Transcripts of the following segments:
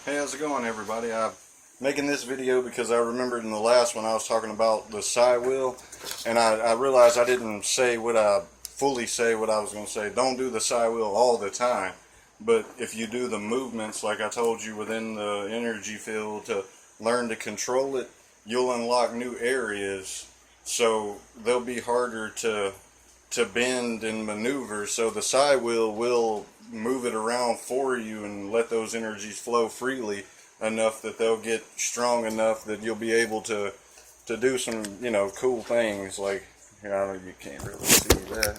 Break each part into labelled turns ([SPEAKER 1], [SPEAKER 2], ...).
[SPEAKER 1] Hey, how's it going, everybody? I'm making this video because I remembered in the last one I was talking about the side wheel, and I realized I didn't fully say what I was going to say. Don't do the side wheel all the time, but if you do the movements like I told you within the energy field to learn to control it, you'll unlock new areas, so they'll be harder to bend and maneuver. So the side wheel will move it around for you and let those energies flow freely enough that they'll get strong enough that you'll be able to do some, cool things. Like, you can't really see that.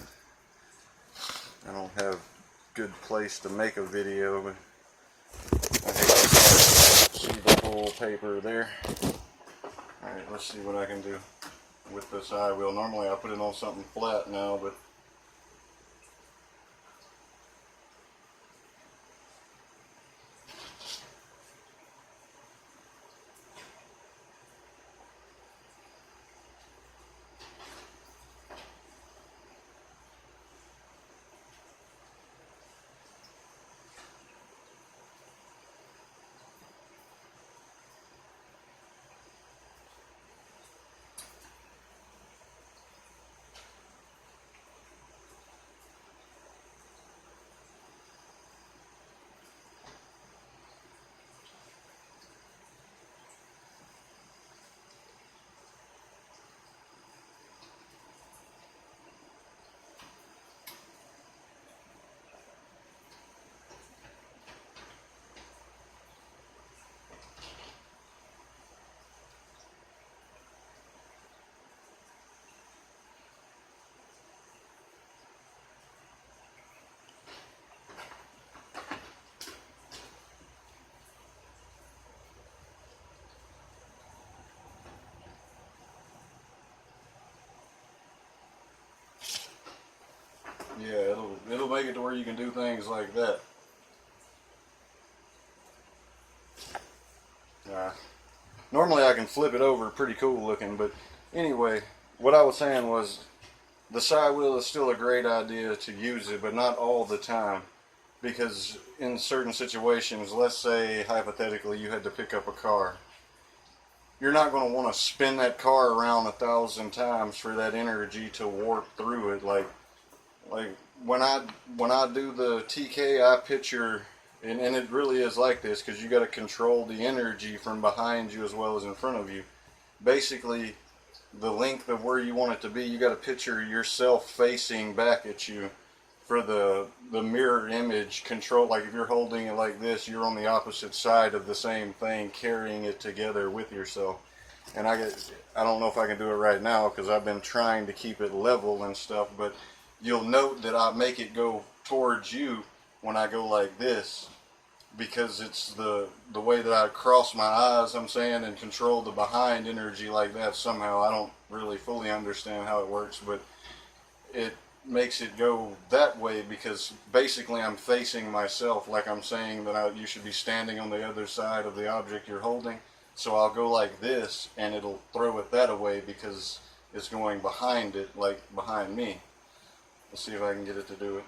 [SPEAKER 1] I don't have good place to make a video, but I hate to see the whole paper there. Alright, let's see what I can do with the side wheel. Normally I put it on something flat now, but yeah, it'll make it to where you can do things like that. Uh, Normally I can flip it over pretty cool looking, but anyway, what I was saying was the side wheel is still a great idea to use it, but not all the time. Because in certain situations, let's say hypothetically you had to pick up a car, you're not going to want to spin that car around 1,000 times for that energy to warp through it. Like when I do the TK, I picture, and it really is like this because you got to control the energy from behind you as well as in front of you. Basically, the length of where you want it to be, you got to picture yourself facing back at you for the mirror image control. Like if you're holding it like this, you're on the opposite side of the same thing, carrying it together with yourself. And I don't know if I can do it right now because I've been trying to keep it level and stuff, but you'll note that I make it go towards you when I go like this, because it's the way that I cross my eyes, I'm saying, and control the behind energy like that somehow. I don't really fully understand how it works, but it makes it go that way because basically I'm facing myself, like I'm saying that you should be standing on the other side of the object you're holding. So I'll go like this and it'll throw it that away because it's going behind it, like behind me. Let's see if I can get it to do it.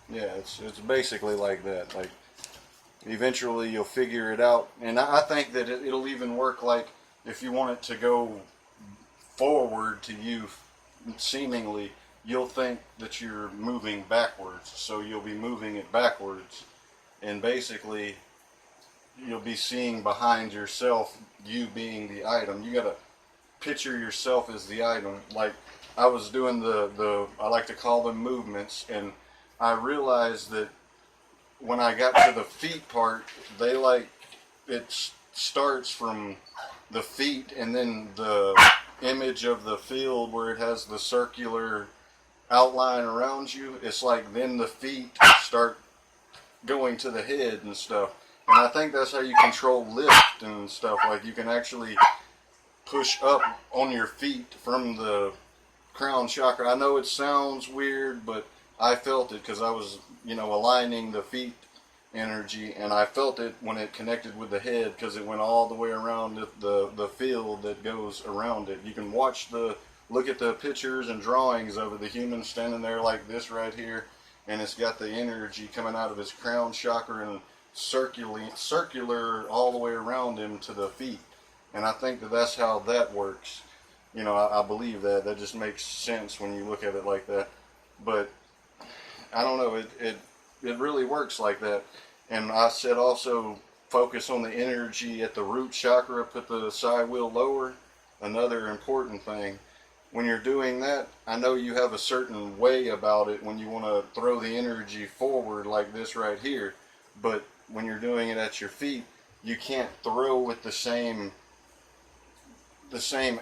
[SPEAKER 1] Yeah, it's basically like that. Like eventually you'll figure it out, and I think that it'll even work like if you want it to go forward to you, seemingly you'll think that you're moving backwards, so you'll be moving it backwards, and basically you'll be seeing behind yourself you being the item. You gotta picture yourself as the item. Like I was doing I like to call them movements, and I realized that when I got to the feet part, it starts from the feet, and then the image of the field where it has the circular outline around you. It's like then the feet start going to the head and stuff. And I think that's how you control lift and stuff. Like you can actually push up on your feet from the crown chakra. I know it sounds weird, but I felt it because I was, aligning the feet energy, and I felt it when it connected with the head because it went all the way around the field that goes around it. You can look at the pictures and drawings of it. The human standing there like this right here, and it's got the energy coming out of his crown chakra and circular all the way around him to the feet. And I think that's how that works. I believe that just makes sense when you look at it like that. But I don't know, it really works like that. And I said also focus on the energy at the root chakra, put the side wheel lower. Another important thing. When you're doing that, I know you have a certain way about it when you want to throw the energy forward like this right here. But when you're doing it at your feet, you can't throw with the same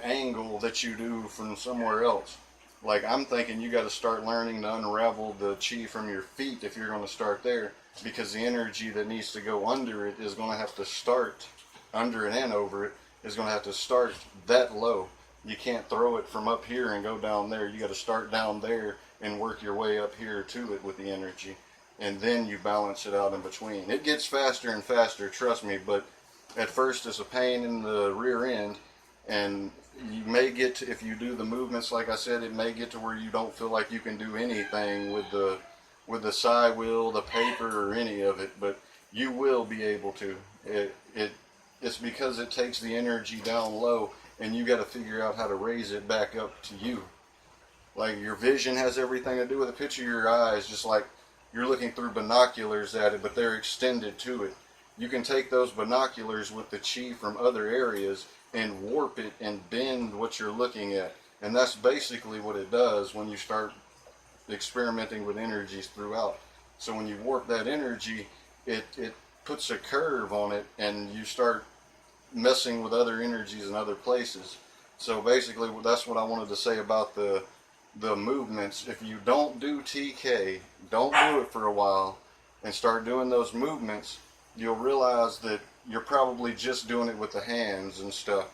[SPEAKER 1] angle that you do from somewhere else. Like I'm thinking you got to start learning to unravel the chi from your feet if you're going to start there, because the energy that needs to go under it is going to have to start under it and over it is going to have to start that low. You can't throw it from up here and go down there. You got to start down there and work your way up here to it with the energy, and then you balance it out in between. It gets faster and faster, trust me, but at first it's a pain in the rear end. And you may get to, if you do the movements like I said, it may get to where you don't feel like you can do anything with the side wheel, the paper, or any of it, but you will be able to. It's because it takes the energy down low, and you got to figure out how to raise it back up to you. Like your vision has everything to do with it. Picture your eyes just like you're looking through binoculars at it, but they're extended to it. You can take those binoculars with the chi from other areas and warp it and bend what you're looking at. And that's basically what it does when you start experimenting with energies throughout. So when you warp that energy, it puts a curve on it, and you start messing with other energies in other places. So basically that's what I wanted to say about the movements. If you don't do TK, don't do it for a while, and start doing those movements, you'll realize that you're probably just doing it with the hands and stuff.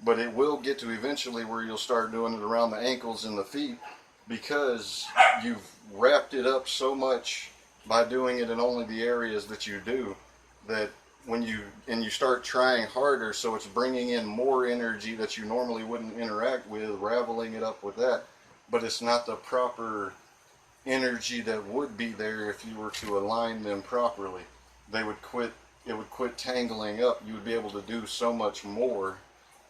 [SPEAKER 1] But it will get to eventually where you'll start doing it around the ankles and the feet, because you've wrapped it up so much by doing it in only the areas that you do, that when you start trying harder, so it's bringing in more energy that you normally wouldn't interact with, raveling it up with that, but it's not the proper energy that would be there if you were to align them properly. It would quit tangling up. You would be able to do so much more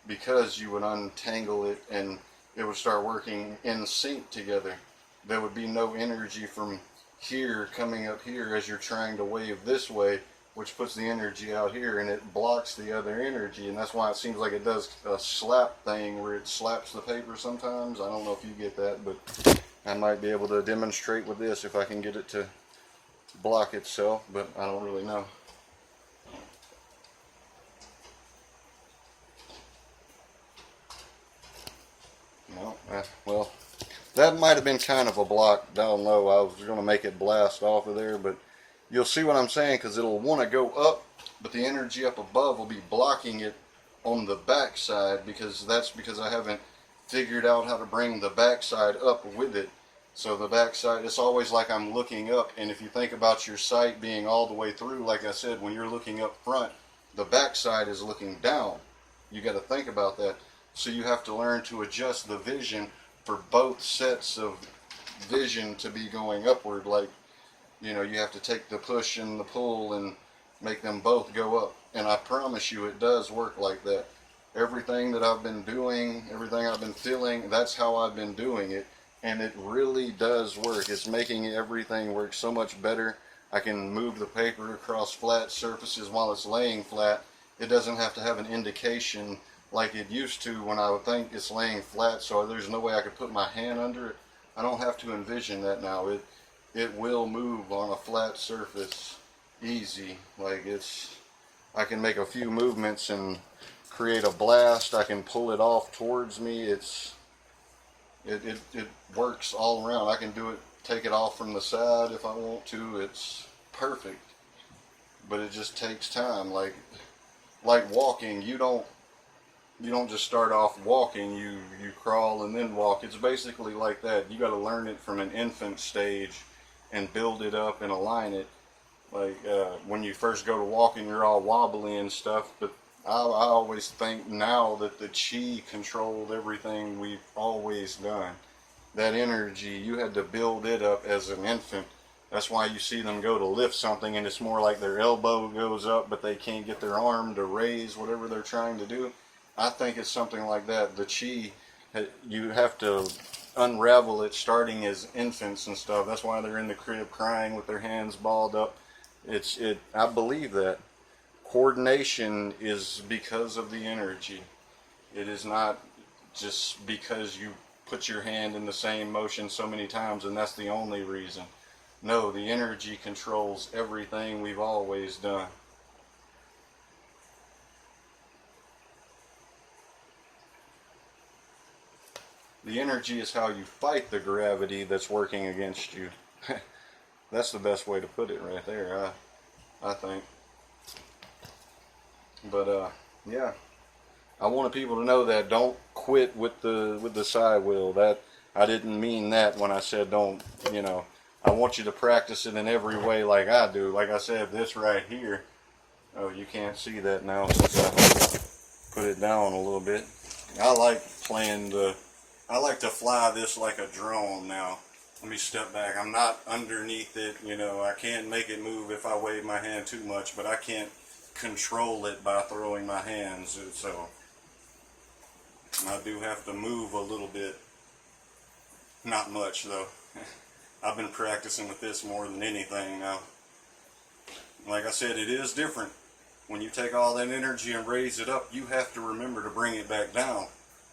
[SPEAKER 1] because you would untangle it, and it would start working in sync together. There would be no energy from here coming up here as you're trying to wave this way, which puts the energy out here, and it blocks the other energy. And that's why it seems like it does a slap thing where it slaps the paper sometimes. I don't know if you get that, but I might be able to demonstrate with this if I can get it to block itself, but I don't really know. No, well, that might have been kind of a block down low. I was going to make it blast off of there, but you'll see what I'm saying, because it'll want to go up, but the energy up above will be blocking it on the back side, because I haven't figured out how to bring the back side up with it. So the back side, it's always like I'm looking up, and if you think about your sight being all the way through, like I said, when you're looking up front, the back side is looking down. You got to think about that. So you have to learn to adjust the vision for both sets of vision to be going upward. Like, you have to take the push and the pull and make them both go up. And I promise you it does work like that. Everything that I've been doing, everything I've been feeling, that's how I've been doing it. And it really does work. It's making everything work so much better. I can move the paper across flat surfaces while it's laying flat. It doesn't have to have an indication like it used to when I would think it's laying flat, so there's no way I could put my hand under it. I don't have to envision that now. It will move on a flat surface easy. Like I can make a few movements and create a blast. I can pull it off towards me. It works all around. I can do it, take it off from the side if I want to. It's perfect. but it just takes time. Like walking, you don't just start off walking. You crawl and then walk. It's basically like that. You got to learn it from an infant stage and build it up and align it. Like when you first go to walking, you're all wobbly and stuff, but I always think now that the chi controlled everything we've always done. That energy, you had to build it up as an infant. That's why you see them go to lift something and it's more like their elbow goes up, but they can't get their arm to raise whatever they're trying to do. I think it's something like that. The chi, you have to unravel it starting as infants and stuff. That's why they're in the crib crying with their hands balled up. I believe that. Coordination is because of the energy. It is not just because you put your hand in the same motion so many times and that's the only reason. No, the energy controls everything we've always done. The energy is how you fight the gravity that's working against you. That's the best way to put it right there, I think. But yeah, I wanted people to know that don't quit with the side wheel. That I didn't mean that when I said don't. You know, I want you to practice it in every way like I do. Like I said, this right here. Oh, you can't see that now since I put it down a little bit. I like I like to fly this like a drone now. Let me step back. I'm not underneath it, you know. I can't make it move if I wave my hand too much, but I can't control it by throwing my hands. So I do have to move a little bit. Not much though. I've been practicing with this more than anything now. Like I said, it is different. When you take all that energy and raise it up, you have to remember to bring it back down.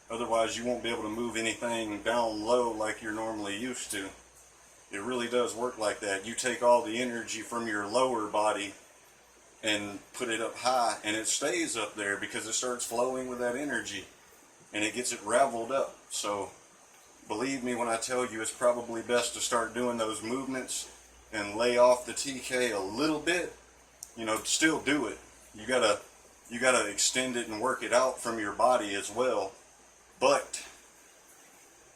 [SPEAKER 1] Otherwise, you won't be able to move anything down low like you're normally used to. It really does work like that. You take all the energy from your lower body and put it up high, and it stays up there because it starts flowing with that energy, and it gets it raveled up. So, believe me when I tell you, it's probably best to start doing those movements and lay off the TK a little bit. You know, still do it. You gotta extend it and work it out from your body as well. But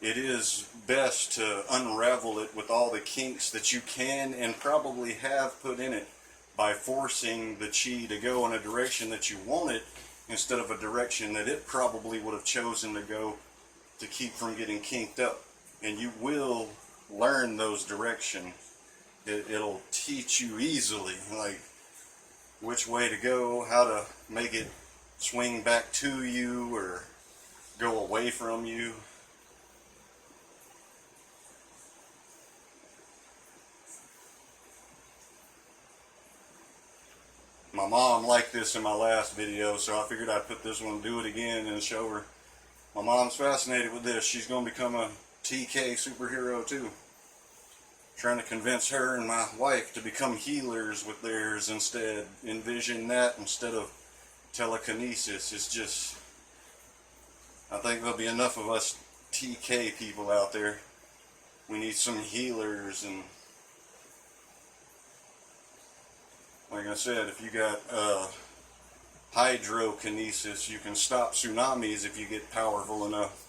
[SPEAKER 1] it is best to unravel it with all the kinks that you can and probably have put in it by forcing the chi to go in a direction that you want it instead of a direction that it probably would have chosen to go to keep from getting kinked up. And you will learn those directions. It'll teach you easily, like which way to go, how to make it swing back to you or go away from you. My mom liked this in my last video, so I figured I'd put this one, do it again, and show her. My mom's fascinated with this. She's going to become a TK superhero too. Trying to convince her and my wife to become healers with theirs instead. Envision that instead of telekinesis. It's just, I think there'll be enough of us TK people out there. We need some healers, and like I said, if you got hydrokinesis, you can stop tsunamis if you get powerful enough.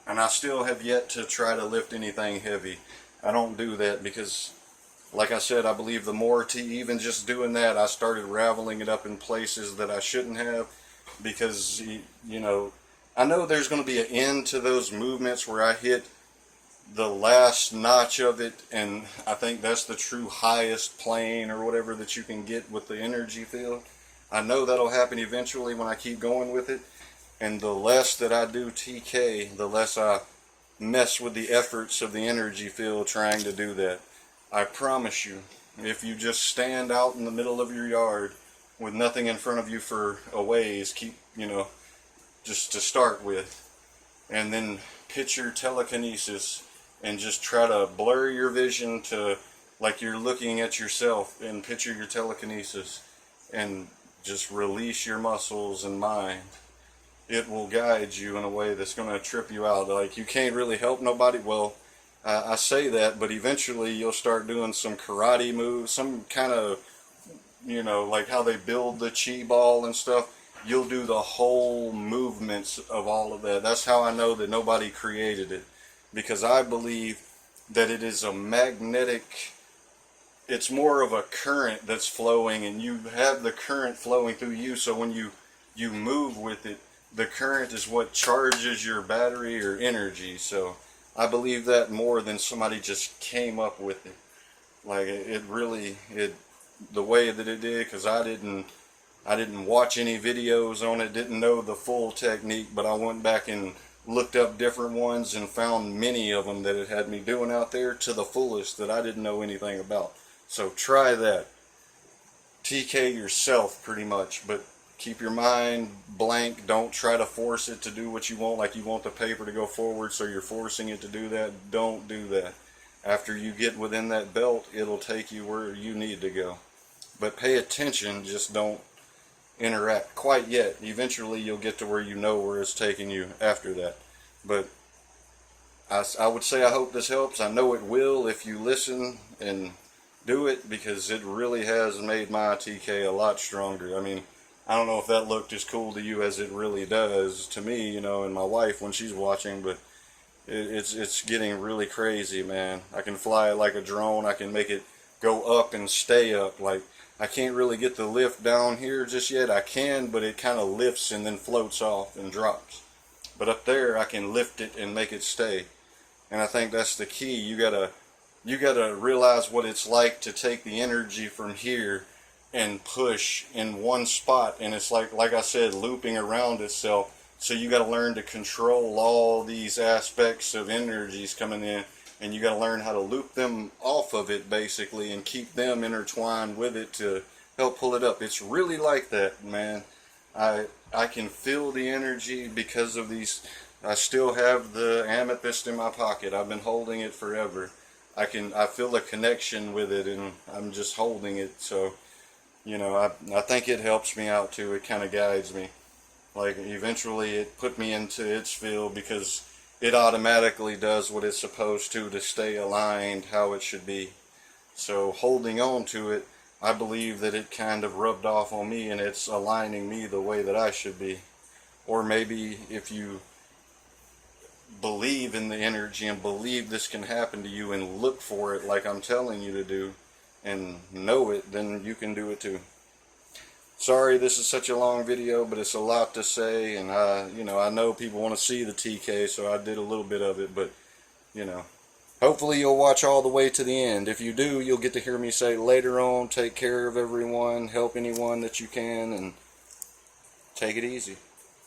[SPEAKER 1] And I still have yet to try to lift anything heavy. I don't do that because, like I said, I believe the more even just doing that, I started raveling it up in places that I shouldn't have, because, you know, I know there's going to be an end to those movements where I hit the last notch of it, and I think that's the true highest plane or whatever that you can get with the energy field. I know that'll happen eventually when I keep going with it, and the less that I do TK, the less I mess with the efforts of the energy field trying to do that. I promise you, if you just stand out in the middle of your yard with nothing in front of you for a ways, keep, you know, just to start with, and then picture telekinesis and just try to blur your vision to like you're looking at yourself, and picture your telekinesis and just release your muscles and mind. It will guide you in a way that's going to trip you out. Like, you can't really help nobody. Well, I say that, but eventually you'll start doing some karate moves, some kind of, you know, like how they build the chi ball and stuff. You'll do the whole movements of all of that. That's how I know that nobody created it, because I believe that it is a magnetic, it's more of a current that's flowing, and you have the current flowing through you, so when you move with it, the current is what charges your battery or energy. So I believe that more than somebody just came up with it. Like it really, the way that it did, because I didn't watch any videos on it, didn't know the full technique, but I went back and looked up different ones and found many of them that it had me doing out there to the fullest that I didn't know anything about. So try that. TK yourself pretty much, but keep your mind blank. Don't try to force it to do what you want, like you want the paper to go forward, so you're forcing it to do that. Don't do that. After you get within that belt, it'll take you where you need to go. But pay attention, just don't interact quite yet. Eventually you'll get to where you know where it's taking you after that. But I would say I hope this helps. I know it will if you listen and do it, because it really has made my TK a lot stronger. I mean, I don't know if that looked as cool to you as it really does to me, you know, and my wife when she's watching, but it's getting really crazy, man. I can fly it like a drone. I can make it go up and stay up. Like, I can't really get the lift down here just yet. I can, but it kind of lifts and then floats off and drops. But up there, I can lift it and make it stay. And I think that's the key. You gotta realize what it's like to take the energy from here and push in one spot, and it's like I said, looping around itself. So you got to learn to control all these aspects of energies coming in, and you got to learn how to loop them off of it basically and keep them intertwined with it to help pull it up. It's really like that, man. I can feel the energy because of these. I still have the amethyst in my pocket. I've been holding it forever. I feel a connection with it, and I'm just holding it. So, you know, I think it helps me out too. It kind of guides me. Like, eventually it put me into its field, because it automatically does what it's supposed to stay aligned how it should be. So holding on to it, I believe that it kind of rubbed off on me, and it's aligning me the way that I should be. Or maybe if you believe in the energy and believe this can happen to you and look for it like I'm telling you to do and know it, then you can do it too. Sorry this is such a long video, but it's a lot to say, and I know people want to see the TK, so I did a little bit of it, but you know, hopefully you'll watch all the way to the end. If you do, you'll get to hear me say later on, take care of everyone, help anyone that you can, and take it easy.